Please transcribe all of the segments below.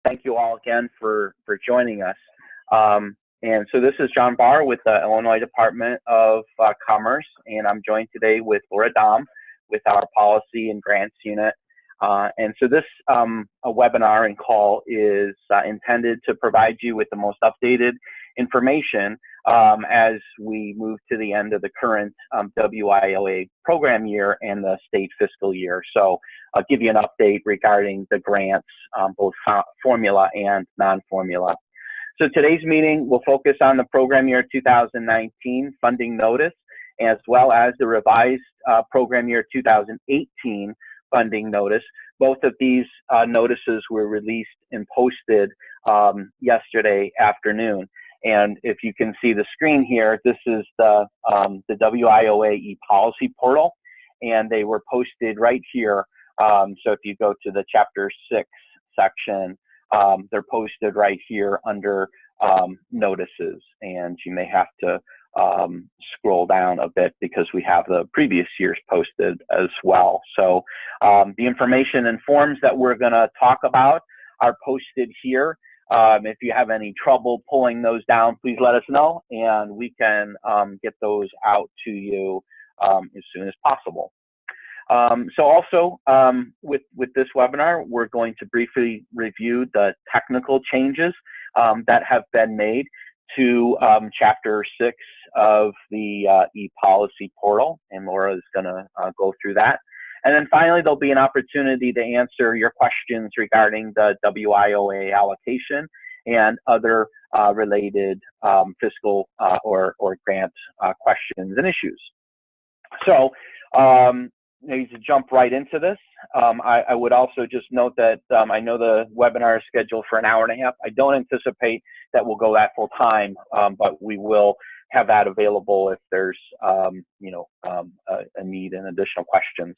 Thank you all again for joining us. And so this is John Barr with the Illinois Department of Commerce, and I'm joined today with Laura Dom with our Policy and Grants Unit. And so this a webinar and call is intended to provide you with the most updated information as we move to the end of the current WIOA program year and the state fiscal year. So I'll give you an update regarding the grants, both formula and non-formula. So today's meeting will focus on the program year 2019 funding notice, as well as the revised program year 2018 funding notice. Both of these notices were released and posted yesterday afternoon. And if you can see the screen here, this is the WIOA e-policy portal, and they were posted right here. So if you go to the Chapter 6 section, they're posted right here under notices, and you may have to scroll down a bit because we have the previous years posted as well. So the information and forms that we're going to talk about are posted here. If you have any trouble pulling those down, please let us know, and we can get those out to you as soon as possible. So also with this webinar, we're going to briefly review the technical changes that have been made to Chapter 6 of the e-policy portal, and Laura is going to go through that. And then finally, there'll be an opportunity to answer your questions regarding the WIOA allocation and other related fiscal or grant questions and issues. So to jump right into this, I would also just note that I know the webinar is scheduled for an hour and a half. I don't anticipate that we'll go that full time, but we will have that available if there's a need and additional questions.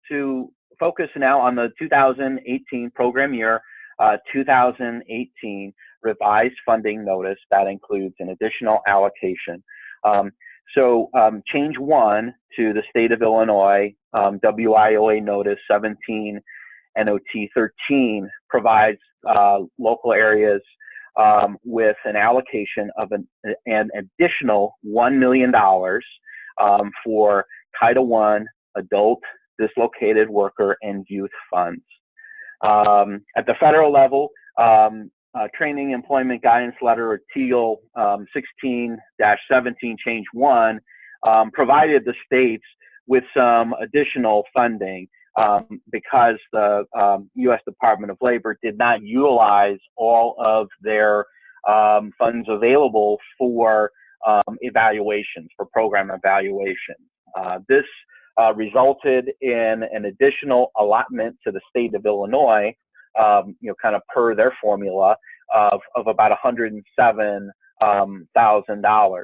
To focus now on the 2018 program year 2018 revised funding notice, that includes an additional allocation. Change 1 to the state of Illinois WIOA notice 17 NOT 13 provides local areas with an allocation of an additional $1 million for Title I adult dislocated worker and youth funds. At the federal level, Training Employment Guidance Letter, or TEAL 16-17 Change 1, provided the states with some additional funding because the U.S. Department of Labor did not utilize all of their funds available for evaluations, for program evaluation. This resulted in an additional allotment to the state of Illinois, kind of per their formula, of about $107,000.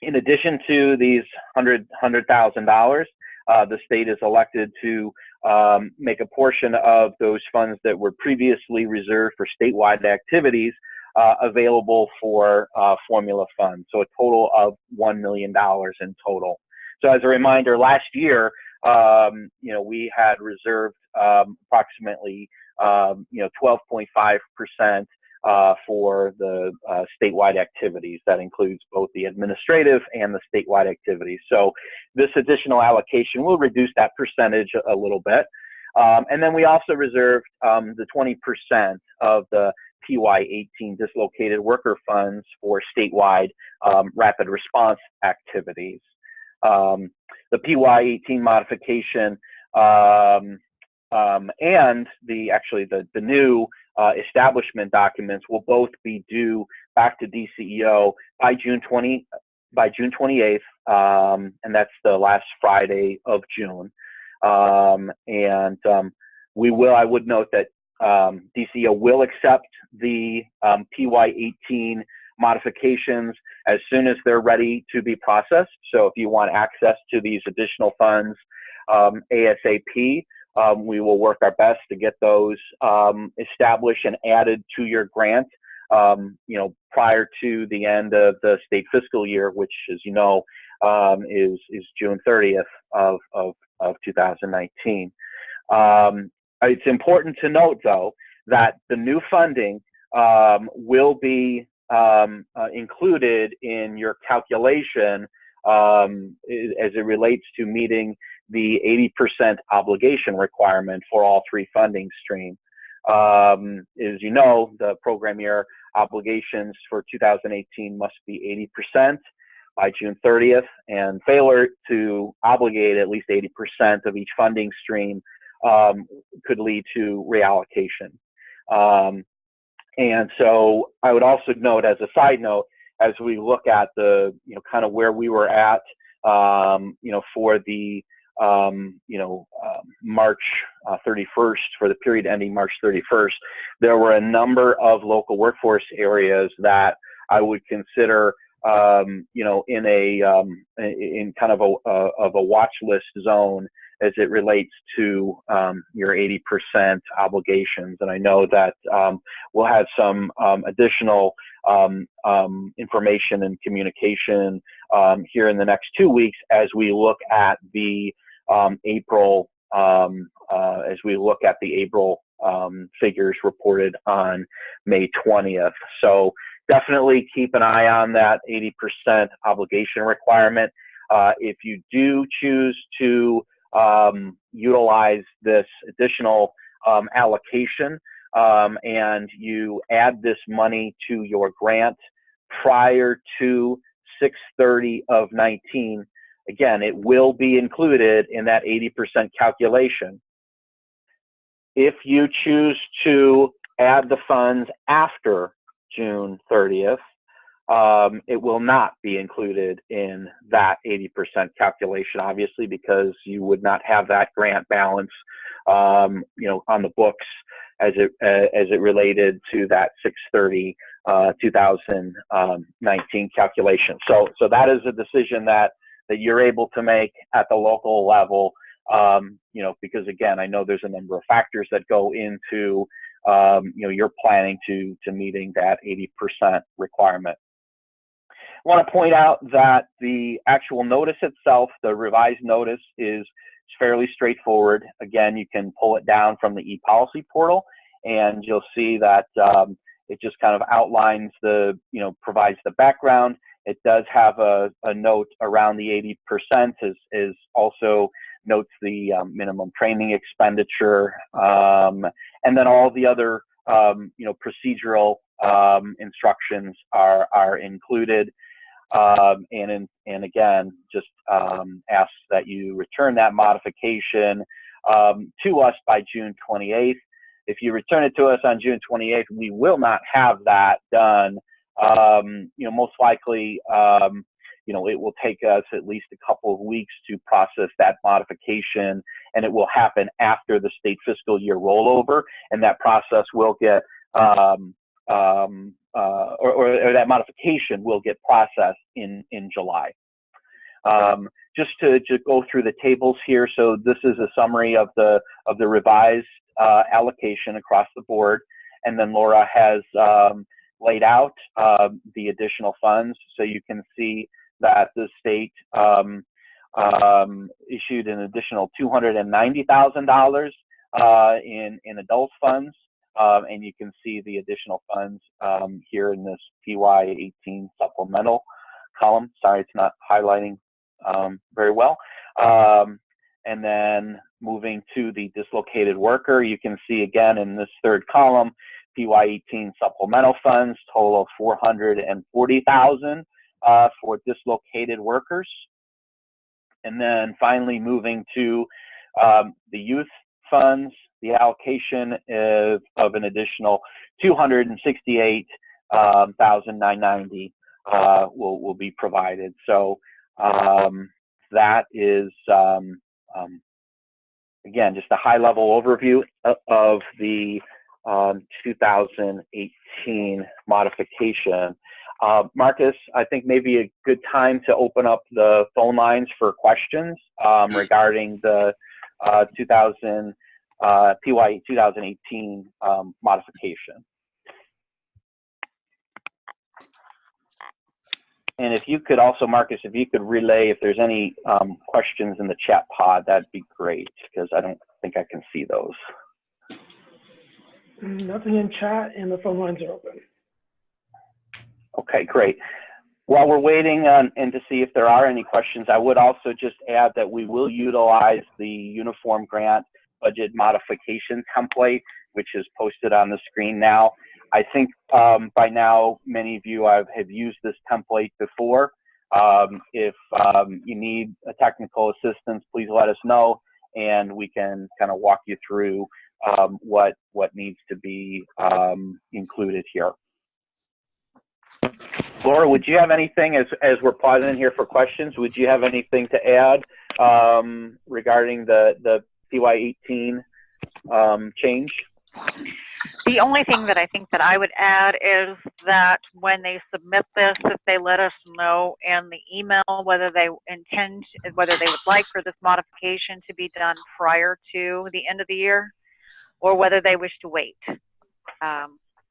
In addition to these $100,000, the state is elected to make a portion of those funds that were previously reserved for statewide activities available for formula funds. So a total of $1 million in total. So as a reminder, last year, we had reserved approximately 12.5% for the statewide activities. That includes both the administrative and the statewide activities. So this additional allocation will reduce that percentage a little bit. And then we also reserved the 20% of the PY18 dislocated worker funds for statewide rapid response activities. The PY18 modification and the new establishment documents will both be due back to DCEO by June 28th, and that's the last Friday of June. I would note that DCEO will accept the PY18 modifications as soon as they're ready to be processed. So if you want access to these additional funds ASAP, we will work our best to get those established and added to your grant, prior to the end of the state fiscal year, which, as you know, is June 30th of 2019. It's important to note, though, that the new funding will be included in your calculation as it relates to meeting the 80% obligation requirement for all three funding streams. As you know, the program year obligations for 2018 must be 80% by June 30th, and failure to obligate at least 80% of each funding stream could lead to reallocation. And so I would also note, as a side note, as we look at the, kind of where we were at, for the, March 31st, for the period ending March 31st, there were a number of local workforce areas that I would consider, in kind of a watch list zone as it relates to your 80% obligations. And I know that we'll have some additional information and communication here in the next 2 weeks as we look at the April figures reported on May 20th. So definitely keep an eye on that 80% obligation requirement. If you do choose to utilize this additional allocation and you add this money to your grant prior to 6/30 of 19, again, it will be included in that 80% calculation. If you choose to add the funds after June 30th, it will not be included in that 80% calculation, obviously, because you would not have that grant balance, on the books as it related to that 6/30, 2019 calculation. So that is a decision that you're able to make at the local level, because again, I know there's a number of factors that go into, your planning to meeting that 80% requirement. I want to point out that the actual notice itself, the revised notice, is fairly straightforward. Again, you can pull it down from the ePolicy portal, and you'll see that it just kind of outlines provides the background. It does have a note around the 80%, is also notes the minimum training expenditure, and then all the other procedural instructions are included. And again, just asks that you return that modification to us by June 28th. If you return it to us on June 28th, we will not have that done. Most likely, it will take us at least a couple of weeks to process that modification, and it will happen after the state fiscal year rollover, and that process will get or that modification will get processed in July. Just to go through the tables here, so this is a summary of the revised allocation across the board, and then Laura has laid out the additional funds, so you can see that the state issued an additional $290,000 in adult funds, and you can see the additional funds here in this PY18 supplemental column. Sorry, it's not highlighting very well. And then moving to the dislocated worker, you can see again in this third column, PY18 supplemental funds total of $440,000 for dislocated workers. And then finally moving to the youth funds, the allocation of an additional $268,990 will be provided. So that is again just a high-level overview of the 2018 modification. Marcus, I think maybe a good time to open up the phone lines for questions regarding the PY 2018 modification. And if you could also, Marcus, if you could relay if there's any questions in the chat pod, that'd be great, because I don't think I can see those. Nothing in chat, and the phone lines are open. Okay, great. While we're waiting on and to see if there are any questions, I would also just add that we will utilize the Uniform Grant Budget Modification template, which is posted on the screen now. I think by now many of you have used this template before. If you need a technical assistance, please let us know, and we can kind of walk you through what needs to be included here. Laura, would you have anything, as we're pausing here for questions, would you have anything to add regarding the CY18 change? The only thing that I think that I would add is that when they submit this, if they let us know in the email whether they intend, whether they would like for this modification to be done prior to the end of the year, or whether they wish to wait.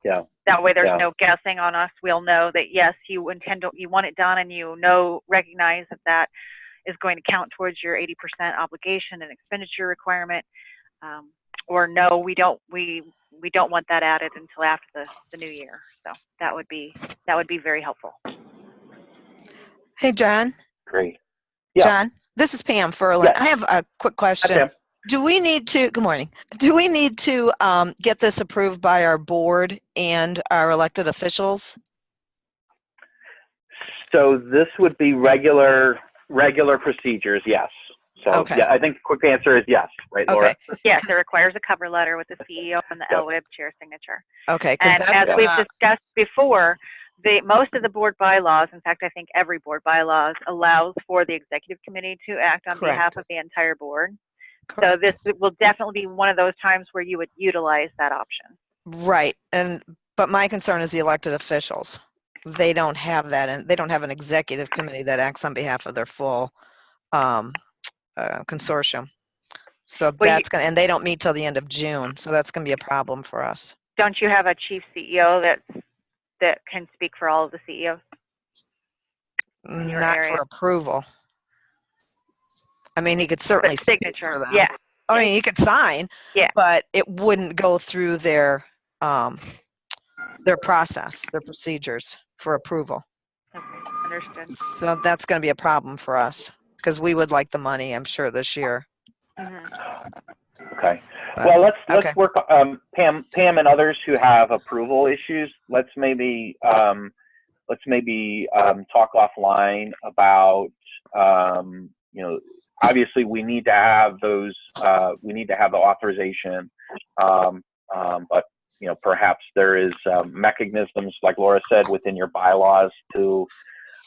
Yeah. That way there's no guessing on us. We'll know that, yes, you want it done, and you recognize that that is going to count towards your 80% obligation and expenditure requirement. Or no, we don't want that added until after the new year. So that would be very helpful. Hey, John. Great. Yeah. John, this is Pam Furlan. Yes. I have a quick question. Hi, Pam. Do we need to, good morning, do we need to get this approved by our board and our elected officials? So this would be regular procedures, yes. So okay. Yeah, I think the quick answer is yes, right, Laura? Okay. Yes, it requires a cover letter with the CEO and the LWIB chair signature. Okay. And as we've discussed before, most of the board bylaws, in fact, I think every board bylaws allows for the executive committee to act on behalf of the entire board. Correct. So this will definitely be one of those times where you would utilize that option. Right. But my concern is the elected officials. They don't have that, and they don't have an executive committee that acts on behalf of their full consortium. So that's going to, and they don't meet till the end of June. So that's going to be a problem for us. Don't you have a chief CEO that can speak for all of the CEOs? Not for approval. I mean, he could certainly speak for them. Yeah. I mean, he could sign. Yeah. But it wouldn't go through their process, their procedures for approval. Okay, understood. So that's going to be a problem for us because we would like the money, I'm sure, this year. Okay. Well, let's work. Pam and others who have approval issues. Let's maybe talk offline about obviously we need to have those. We need to have the authorization, but perhaps there is mechanisms, like Laura said, within your bylaws to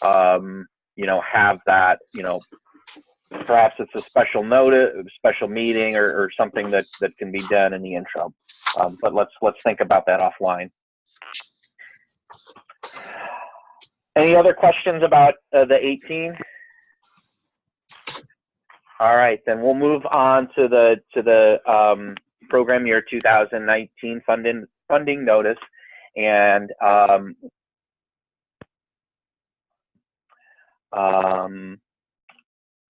have that. Perhaps it's a special notice, special meeting, or something that can be done in the interim. But let's think about that offline. Any other questions about the 18? All right, then we'll move on to the program year 2019 funding notice, and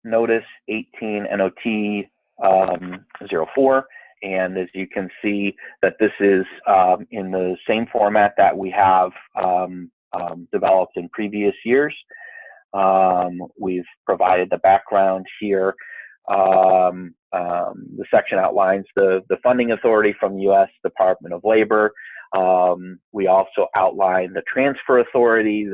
notice 18 NOT 04, and as you can see that this is in the same format that we have developed in previous years. We've provided the background here. The section outlines the funding authority from U.S. Department of Labor. We also outline the transfer authority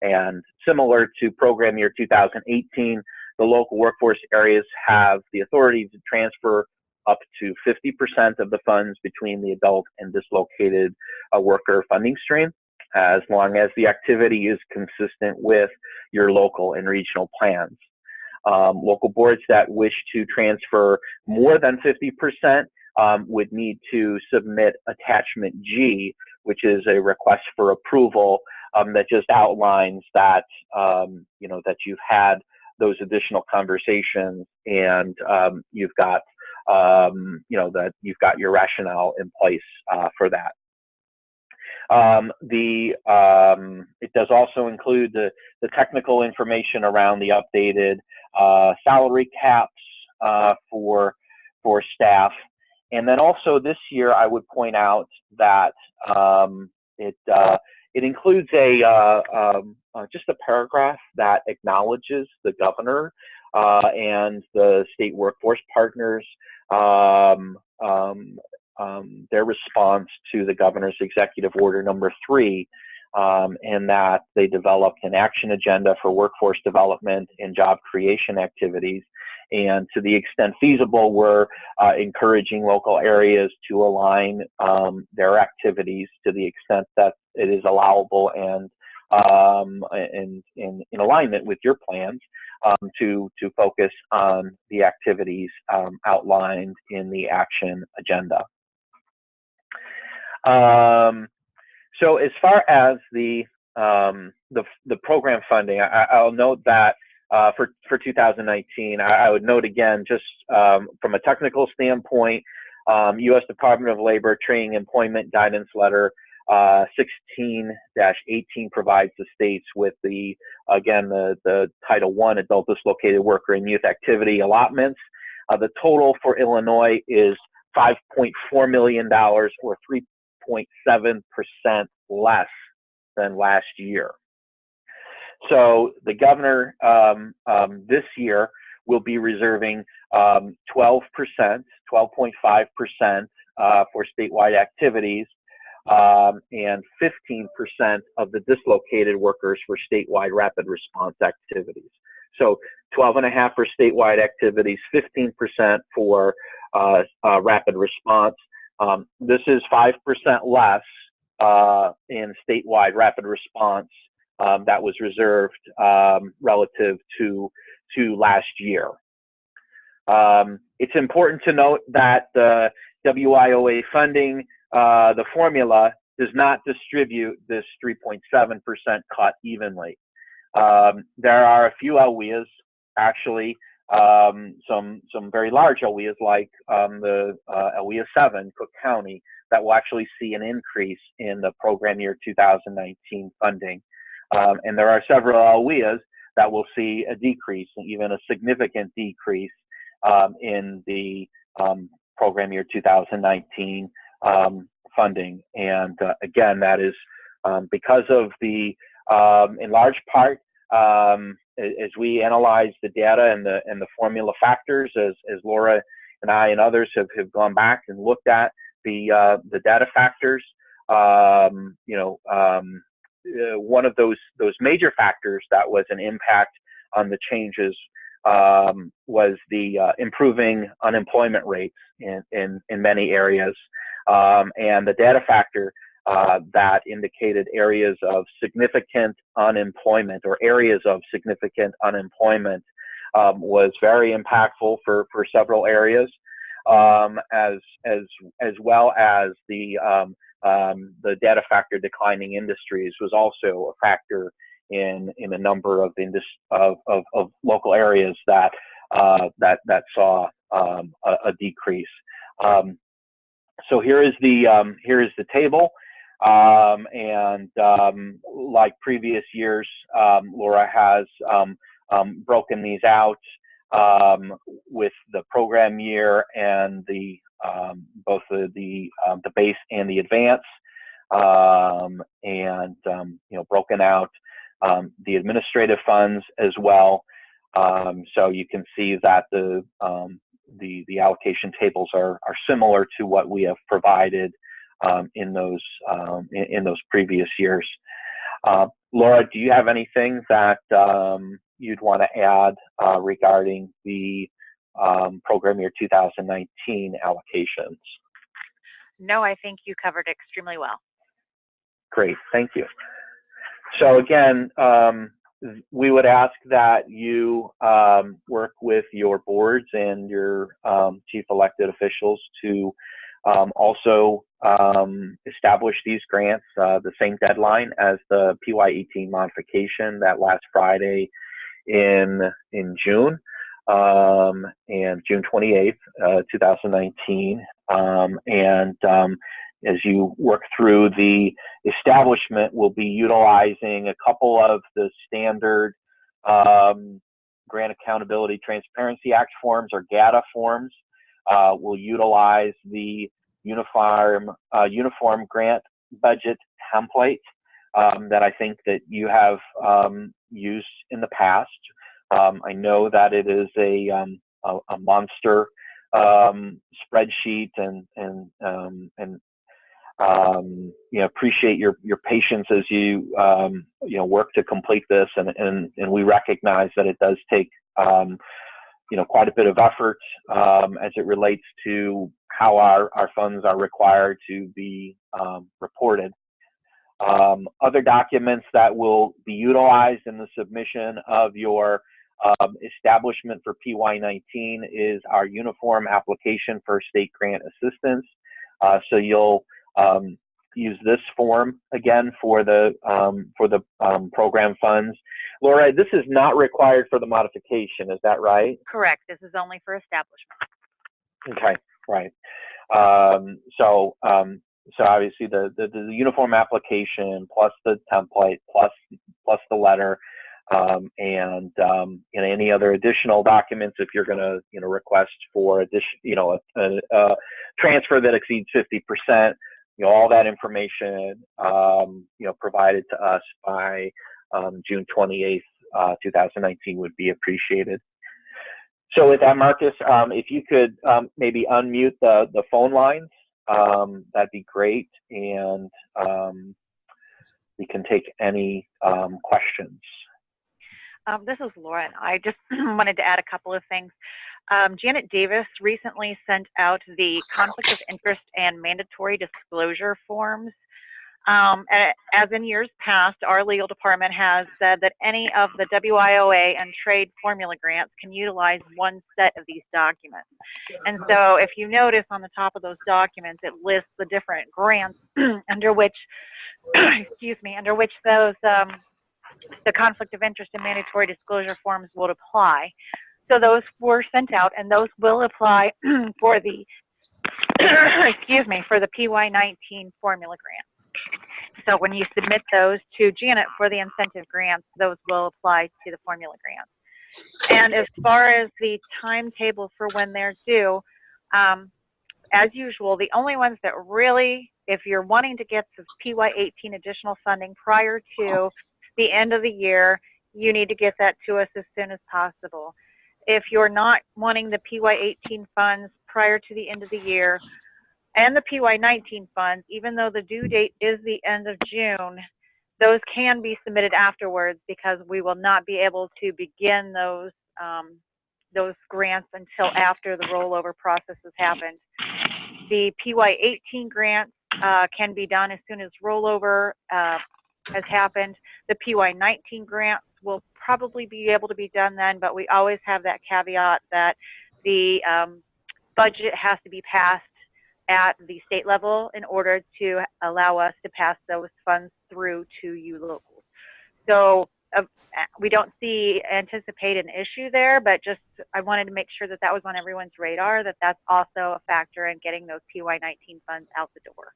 and similar to program year 2018, the local workforce areas have the authority to transfer up to 50% of the funds between the adult and dislocated worker funding stream, as long as the activity is consistent with your local and regional plans. Local boards that wish to transfer more than 50% would need to submit attachment G, which is a request for approval that just outlines that that you've had those additional conversations and you've got that you've got your rationale in place for that. It does also include the technical information around the updated salary caps for staff. And then also this year, I would point out that it includes just a paragraph that acknowledges the governor and the state workforce partners, their response to the governor's executive order number 3, and that they developed an action agenda for workforce development and job creation activities. And to the extent feasible, we're encouraging local areas to align their activities to the extent that it is allowable and in alignment with your plans to focus on the activities outlined in the action agenda. So as far as the program funding, I'll note that for 2019, I would note again, just from a technical standpoint, U.S. Department of Labor Training Employment Guidance Letter 16-18 provides the states with the Title I Adult Dislocated Worker and Youth Activity allotments. The total for Illinois is $5.4 million, or 3.7% less than last year. So the governor this year will be reserving 12%, 12.5% for statewide activities, and 15% of the dislocated workers for statewide rapid response activities. So 12.5% for statewide activities, 15% for rapid response. This is 5% less in statewide rapid response that was reserved relative to last year. It's important to note that the WIOA funding, the formula, does not distribute this 3.7% cut evenly. There are a few LWIAs, actually, some very large LWIAs like the LWIA 7, Cook County, that will actually see an increase in the program year 2019 funding. And there are several LWIAs that will see a decrease, even a significant decrease in the program year 2019 funding. And again, that is because of the, in large part, as we analyze the data and the formula factors, as Laura and I and others have gone back and looked at the data factors, one of those major factors that was an impact on the changes was the improving unemployment rates in many areas, and the data factor that indicated areas of significant unemployment or areas of significant unemployment was very impactful for several areas, as well as the data factor declining industries was also a factor in a number of local areas that saw a decrease. So here is the table, and like previous years, Laura has broken these out with the program year and the both the base and the advance, and broken out the administrative funds as well. So you can see that the allocation tables are similar to what we have provided in those previous years. Laura, do you have anything that you'd want to add regarding the program year 2019 allocations? No, I think you covered extremely well. Great, thank you. So again, we would ask that you work with your boards and your chief elected officials to also establish these grants, the same deadline as the PY18 modification, that last Friday in June, and June 28th, 2019. And as you work through the establishment, we'll be utilizing a couple of the standard Grant Accountability Transparency Act forms or GATA forms. We'll utilize the uniform grant budget template that I think that you have used in the past. I know that it is a monster spreadsheet, and appreciate your patience as you work to complete this, and we recognize that it does take quite a bit of effort as it relates to how our funds are required to be reported. Other documents that will be utilized in the submission of your establishment for PY19 is our uniform application for state grant assistance. So you'll use this form again for the program funds. Laura, this is not required for the modification, is that right? Correct. This is only for establishment. Okay, right. So obviously the uniform application plus the template plus the letter, and any other additional documents if you're going to request for addition a transfer that exceeds 50%. All that information provided to us by June 28th, 2019 would be appreciated. So with that, Marcus, if you could maybe unmute the phone lines, that'd be great, and we can take any questions. This is Laura, and I just wanted to add a couple of things. Janet Davis recently sent out the conflict of interest and mandatory disclosure forms. As in years past, our legal department has said that any of the WIOA and trade formula grants can utilize one set of these documents. And so if you notice on the top of those documents, it lists the different grants under which, under which those the conflict of interest and mandatory disclosure forms would apply. So those were sent out, and those will apply for the, for the PY19 formula grant. So when you submit those to Janet for the incentive grants, those will apply to the formula grants. And as far as the timetable for when they're due, as usual, the only ones that really, if you're wanting to get the PY18 additional funding prior to the end of the year, you need to get that to us as soon as possible. If you're not wanting the PY18 funds prior to the end of the year and the PY19 funds, even though the due date is the end of June, those can be submitted afterwards because we will not be able to begin those grants until after the rollover process has happened. The PY18 grants can be done as soon as rollover has happened. The PY19 grants will probably be able to be done then, but we always have that caveat that the budget has to be passed at the state level in order to allow us to pass those funds through to you locals. So we don't anticipate an issue there, but just I wanted to make sure that that was on everyone's radar, that that's also a factor in getting those PY19 funds out the door.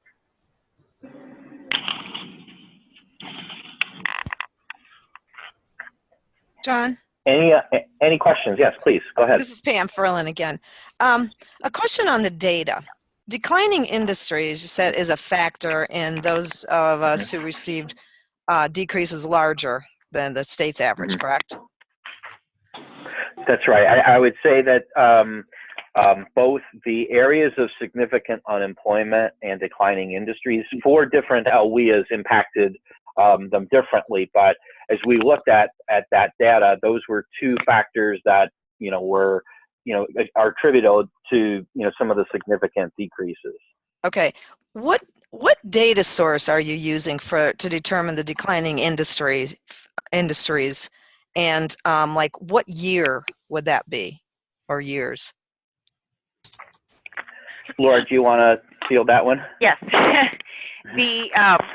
John? Any questions? Yes, please, go ahead. This is Pam Ferlin again. A question on the data. Declining industries, you said, is a factor in those of us who received decreases larger than the state's average, correct? That's right. I would say that both the areas of significant unemployment and declining industries, 4 different LWIAs impacted them differently, but as we looked at that data, those were 2 factors that were are attributable to some of the significant decreases. Okay. What data source are you using to determine the declining industries, and like what year would that be, or years? Laura, do you want to field that one? Yes. The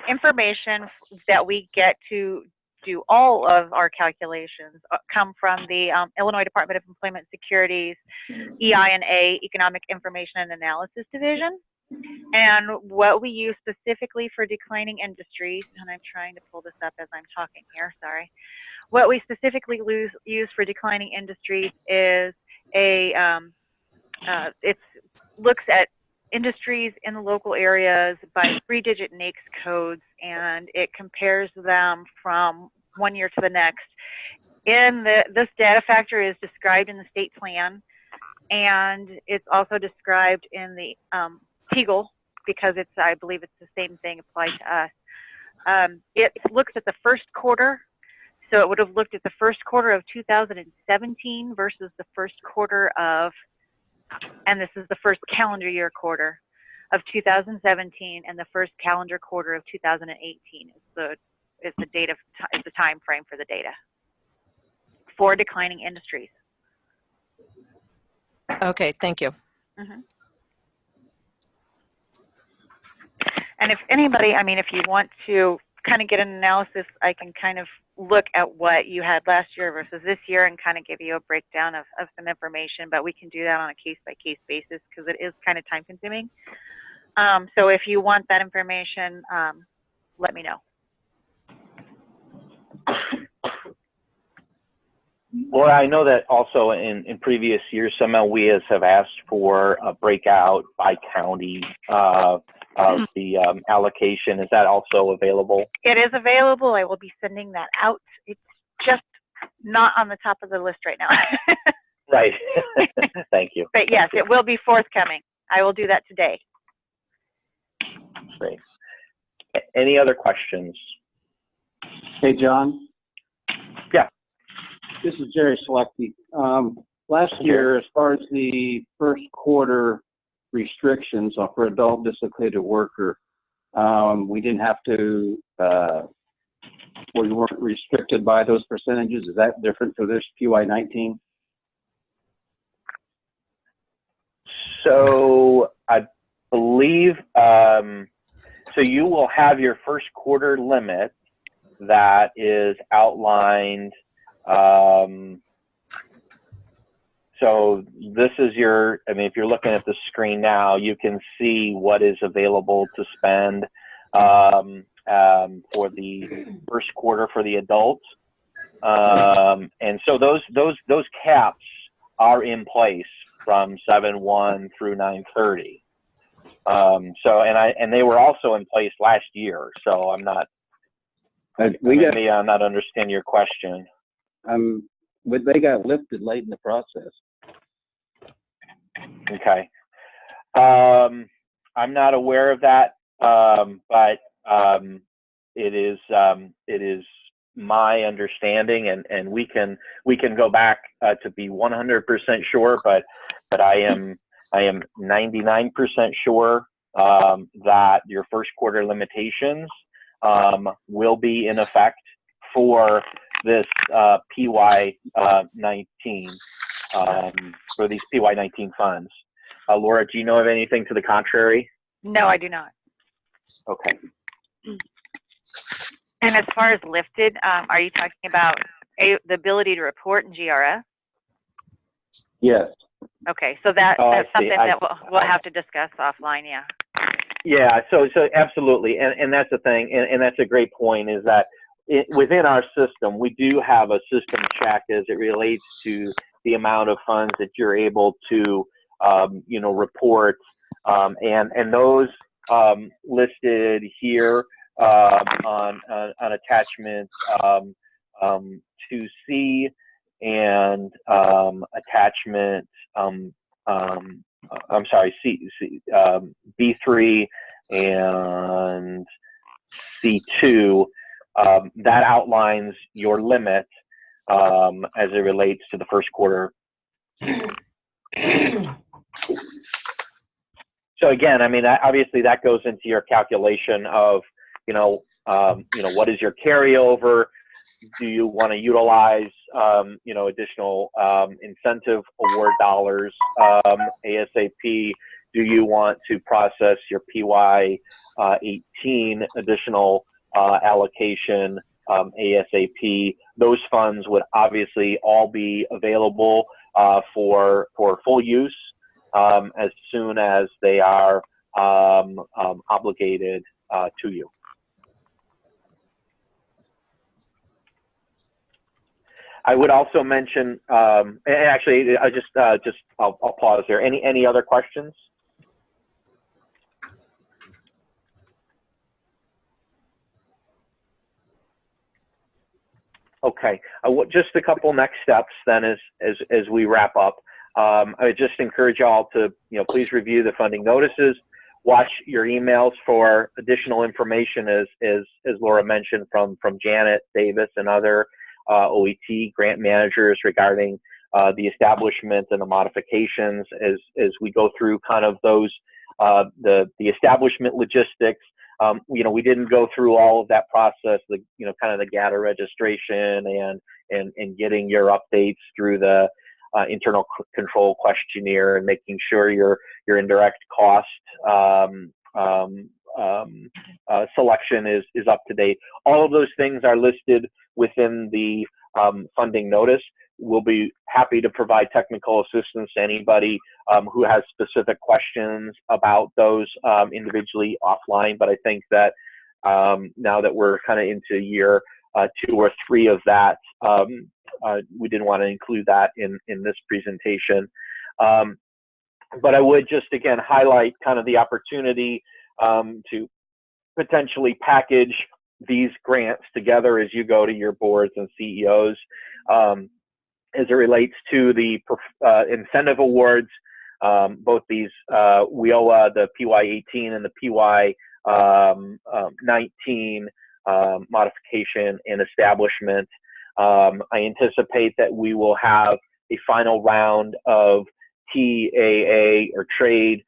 information that we get to do all of our calculations come from the Illinois Department of Employment Security's EI&A, Economic Information and Analysis Division. And what we use specifically for declining industries, and I'm trying to pull this up as I'm talking here, sorry. What we specifically use for declining industries is it looks at industries in the local areas by 3-digit NAICS codes, and it compares them from one year to the next. This data factor is described in the state plan, and it's also described in the TEGL, because I believe it's the same thing applied to us. It looks at the first quarter, so it would have looked at the first quarter of 2017 versus the first quarter of, and this is the first calendar year quarter of 2017, and the first calendar quarter of 2018 is the time frame for the data for declining industries. Okay, thank you. Mm-hmm. And if anybody, I mean, if you want to kind of get an analysis, I can kind of look at what you had last year versus this year and kind of give you a breakdown of some information, but we can do that on a case-by-case basis because it is kind of time-consuming. So if you want that information, let me know. Laura, I know that also in previous years, some WIOAs have asked for a breakout by county of the allocation. Is that also available? It is available. I will be sending that out. It's just not on the top of the list right now. Right. Thank you. But yes, it will be forthcoming. I will do that today. Great. Any other questions? Hey, John. Yeah. This is Jerry Selecti. Last year, as far as the first quarter restrictions for adult dislocated worker, we didn't have to, we weren't restricted by those percentages. Is that different for this PY19? So I believe, so you will have your first quarter limit that is outlined. So this is your, I mean, if you're looking at the screen now, you can see what is available to spend for the first quarter for the adults. And so those caps are in place from 7/1 through 9/30. So, and they were also in place last year. So I'm not, maybe I'm not understanding your question. But they got lifted late in the process. Okay. I'm not aware of that, but it is my understanding, and we can go back to be 100% sure, but I am 99% sure that your first quarter limitations will be in effect for this PY19 for these PY19 funds. Laura, do you know of anything to the contrary? No, I do not. Okay. And as far as lifted, are you talking about the ability to report in GRS? Yes. Okay, so that's something that we'll have to discuss offline, yeah. Yeah, so absolutely, and that's the thing, and that's a great point, is that within our system, we do have a system check as it relates to the amount of funds that you're able to, report, and those listed here on attachment 2C and attachment I'm sorry, B3 and C2. That outlines your limit as it relates to the first quarter. So again, I mean, obviously that goes into your calculation of, what is your carryover? Do you want to utilize, additional incentive award dollars ASAP? Do you want to process your PY18 additional allocation ASAP? Those funds would obviously all be available for full use as soon as they are obligated to you. I would also mention, and actually, I'll pause there. Any other questions? Okay, just a couple next steps then as we wrap up. I would just encourage y'all to, please review the funding notices, watch your emails for additional information as Laura mentioned from Janet Davis and other OET grant managers regarding the establishment and the modifications as we go through kind of those, the establishment logistics. We didn't go through all of that process, kind of the GATA registration and getting your updates through the internal control questionnaire and making sure your indirect cost selection is up to date. All of those things are listed within the funding notice. We'll be happy to provide technical assistance to anybody who has specific questions about those individually offline. But I think that now that we're kind of into year 2 or 3 of that, we didn't want to include that in this presentation. But I would just again highlight kind of the opportunity to potentially package these grants together as you go to your boards and CEOs. As it relates to the incentive awards, both these WIOA, the PY18 and the PY19 modification and establishment, I anticipate that we will have a final round of TAA or trade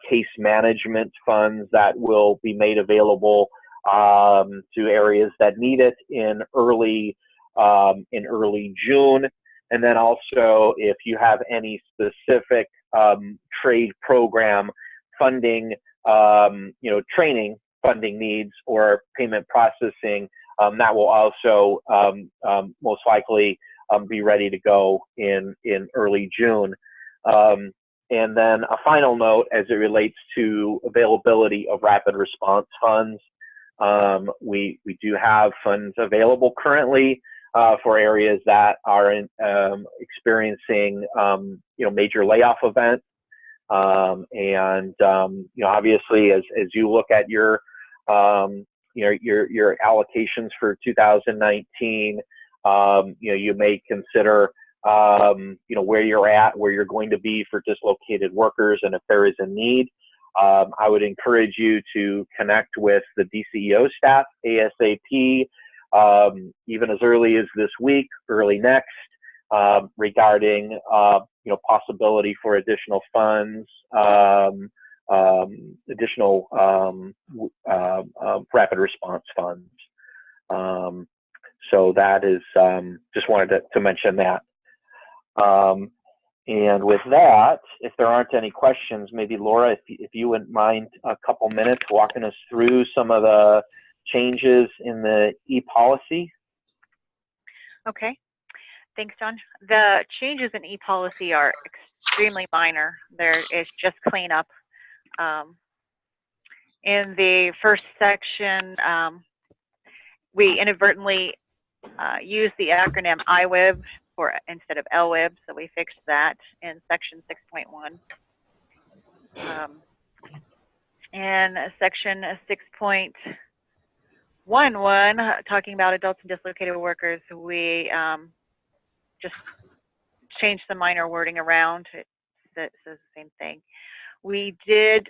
case management funds that will be made available to areas that need it in early June. And then also, if you have any specific trade program funding, training funding needs or payment processing, that will also most likely be ready to go in early June. And then a final note as it relates to availability of rapid response funds. We do have funds available currently for areas that are experiencing major layoff events, and obviously as you look at your allocations for 2019, you may consider where you're at, where you're going to be for dislocated workers, and if there is a need. I would encourage you to connect with the DCEO staff ASAP, even as early as this week, early next, regarding possibility for additional funds, additional rapid response funds. So that is just wanted to mention that. And with that, if there aren't any questions, maybe Laura, if you wouldn't mind a couple minutes walking us through some of the changes in the e-policy. Okay, thanks, John. The changes in e-policy are extremely minor. There is just cleanup. In the first section, we inadvertently used the acronym IWIB instead of LWIB, so we fixed that in section 6.1. And section 6.11, talking about adults and dislocated workers, we just changed some minor wording around. It says the same thing. We did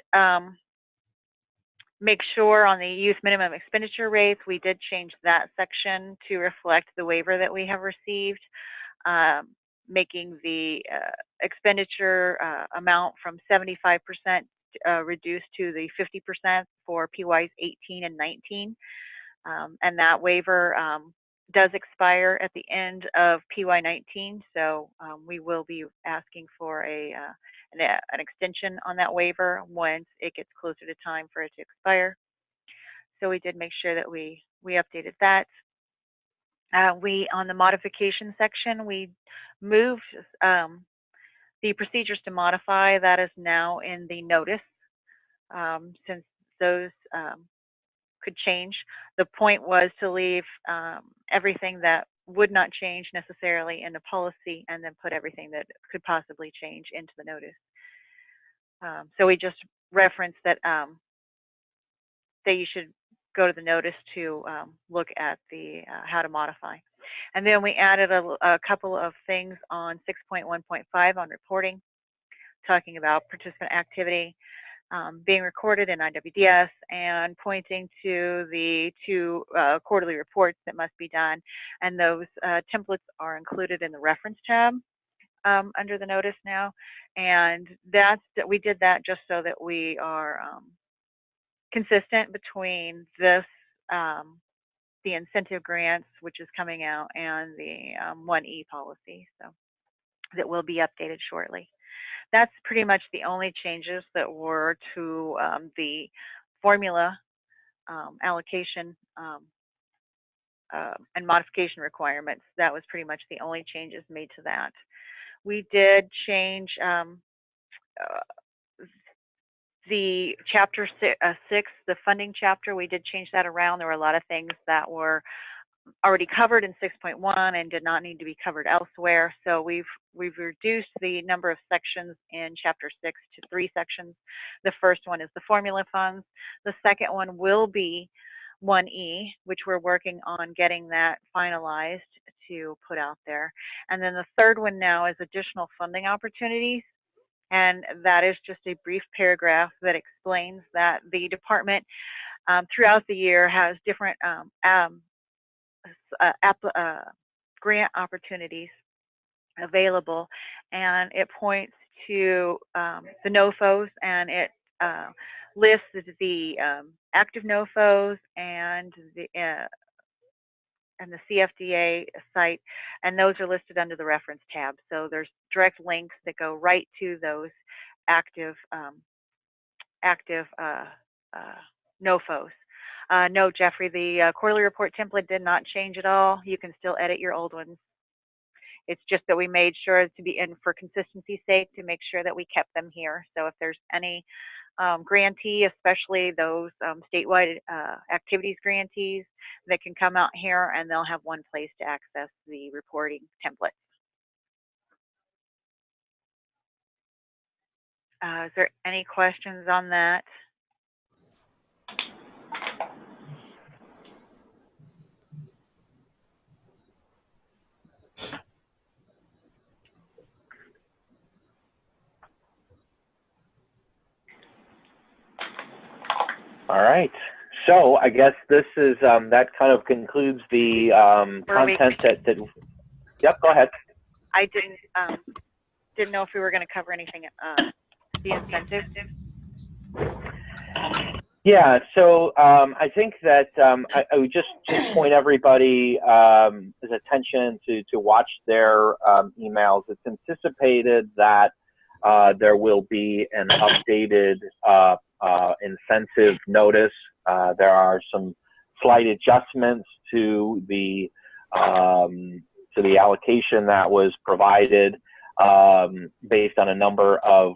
make sure on the youth minimum expenditure rates, we did change that section to reflect the waiver that we have received, making the expenditure amount from 75% reduced to the 50% for PYs 18 and 19. And that waiver does expire at the end of PY19, so we will be asking for an extension on that waiver once it gets closer to time for it to expire. So we did make sure that we updated that. On the modification section, we moved the procedures to modify. That is now in the notice. since those could change. The point was to leave everything that would not change necessarily in the policy, and then put everything that could possibly change into the notice. So we just referenced that that you should go to the notice to look at the how to modify. And then we added a couple of things on 6.1.5 on reporting, talking about participant activity being recorded in IWDS, and pointing to the 2 quarterly reports that must be done. And those templates are included in the reference tab under the notice now. And we did that just so that we are consistent between this, the incentive grants, which is coming out, and the 1E policy, so that will be updated shortly. That's pretty much the only changes that were to the formula allocation and modification requirements. That was pretty much the only changes made to that. We did change the chapter 6, the funding chapter. We did change that around. There were a lot of things that were already covered in 6.1 and did not need to be covered elsewhere. So we've reduced the number of sections in chapter 6 to 3 sections. The first one is the formula funds. The second one will be 1E, which we're working on getting that finalized to put out there. And then the third one now is additional funding opportunities. And that is just a brief paragraph that explains that the department throughout the year has different grant opportunities available, and it points to the NOFOs, and it lists the active NOFOs and the CFDA site, and those are listed under the reference tab. So there's direct links that go right to those active NOFOs. No, Jeffrey, the quarterly report template did not change at all. You can still edit your old ones. It's just that we made sure to be in for consistency's sake to make sure that we kept them here. So if there's any grantee, especially those statewide activities grantees, that can come out here and they'll have one place to access the reporting template. Is there any questions on that? All right. So I guess this is that kind of concludes the content that. Yep. Go ahead. I didn't know if we were going to cover anything. The incentives. Yeah. So I think that I would just point everybody's attention to watch their emails. It's anticipated that there will be an updated incentive notice. There are some slight adjustments to the allocation that was provided based on a number of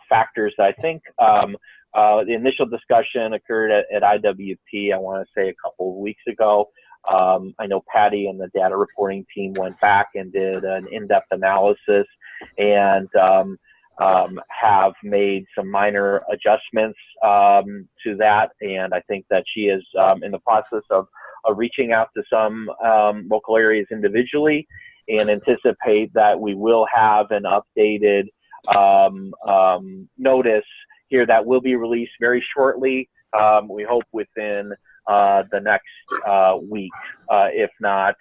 factors. I think the initial discussion occurred at IWP, I want to say a couple of weeks ago. I know Patty and the data reporting team went back and did an in-depth analysis, and have made some minor adjustments to that, and I think that she is in the process of reaching out to some local areas individually, and anticipate that we will have an updated notice here that will be released very shortly. We hope within the next week, if not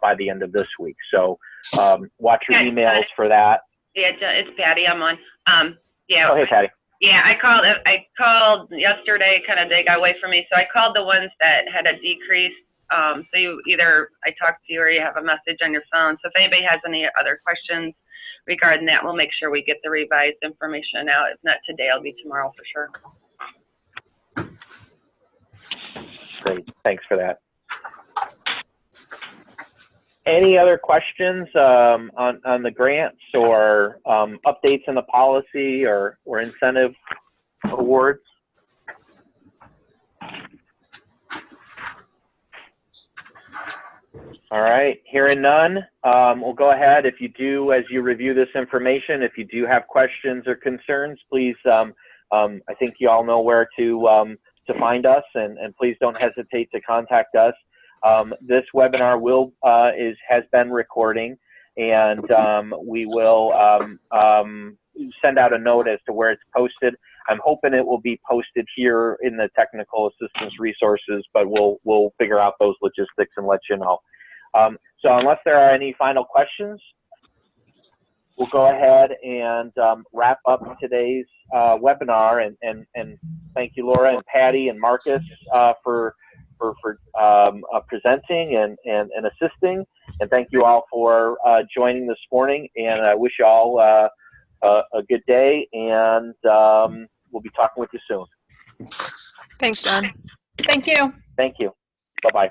by the end of this week. So watch your emails for that. Yeah, it's Patty. I'm on. Yeah. Oh, hey, Patty. Yeah, I called yesterday, kind of, they got away from me. So I called the ones that had a decrease. So you either, I talked to you or you have a message on your phone. So if anybody has any other questions regarding that, we'll make sure we get the revised information out. If not today, it'll be tomorrow for sure. Great. Thanks for that. Any other questions on the grants or updates in the policy or incentive awards? All right, hearing none, we'll go ahead. If you do, as you review this information, if you do have questions or concerns, please, I think you all know where to find us, and please don't hesitate to contact us. This webinar has been recording, and we will send out a note as to where it's posted. I'm hoping it will be posted here in the technical assistance resources, but we'll figure out those logistics and let you know. So unless there are any final questions, we'll go ahead and wrap up today's webinar. And thank you, Laura and Patty and Marcus, for presenting and assisting. And thank you all for joining this morning. And I wish you all a good day. And we'll be talking with you soon. Thanks, John. Thank you. Thank you. Bye-bye.